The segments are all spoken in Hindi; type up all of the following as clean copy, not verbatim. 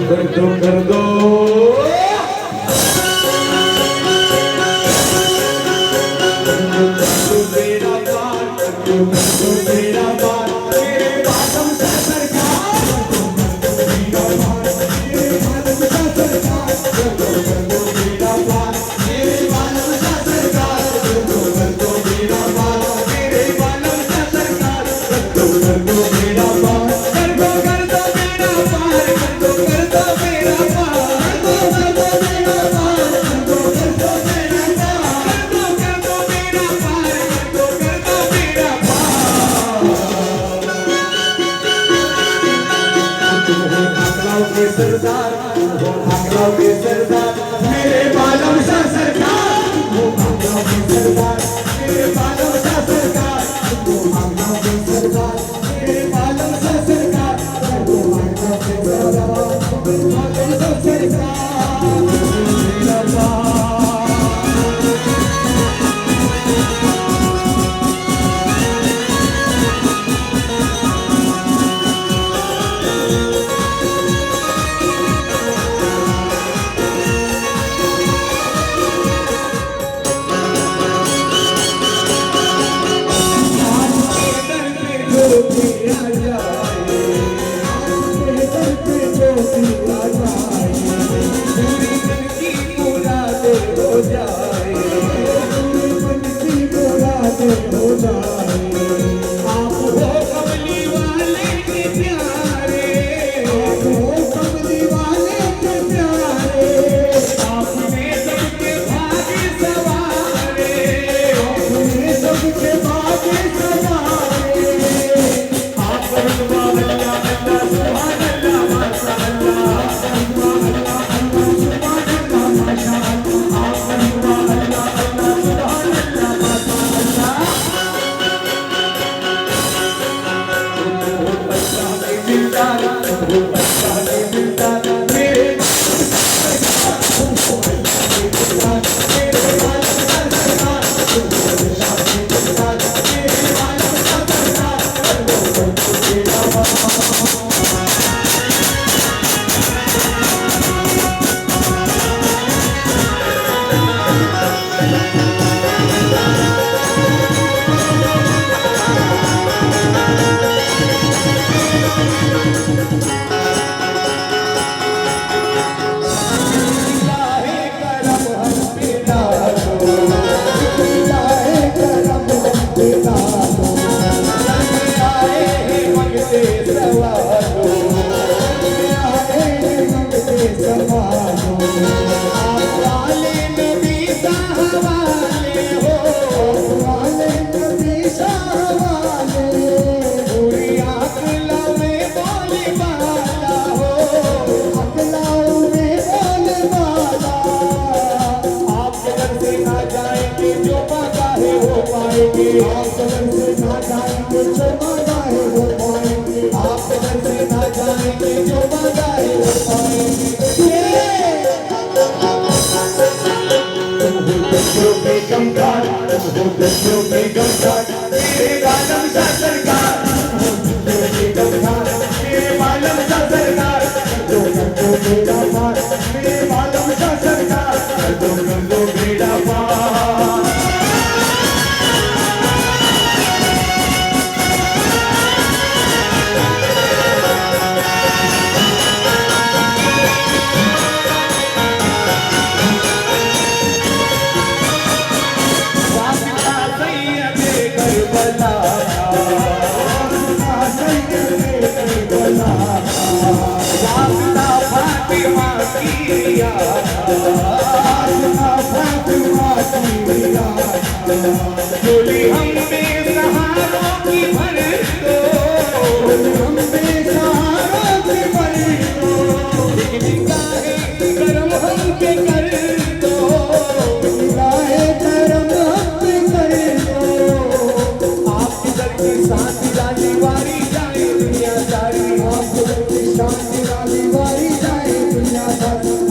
कर दो मेरा पार मेरा पार मेरे बादम सा सरकार मेरा पार मेरे बादम सा सरकार मेरा पार मेरे बादम सा सरकार मेरा पार मेरे बादम सा सरकार मेरा पार कर दो मेरा पार कर दो मेरा पार कर दो मेरा पार सरदार वो आगरा के सरदार मेरे बालम सा सरकार वो आगरा के सरदार मेरे बालम सा सरकार वो आगरा के सरदार मेरे बालम सा सरकार वो आगरा के सरदार मेरे बालम सा सरकार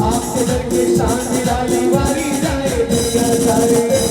मेरा शांति वाली वारी जाए दुनिया सारी।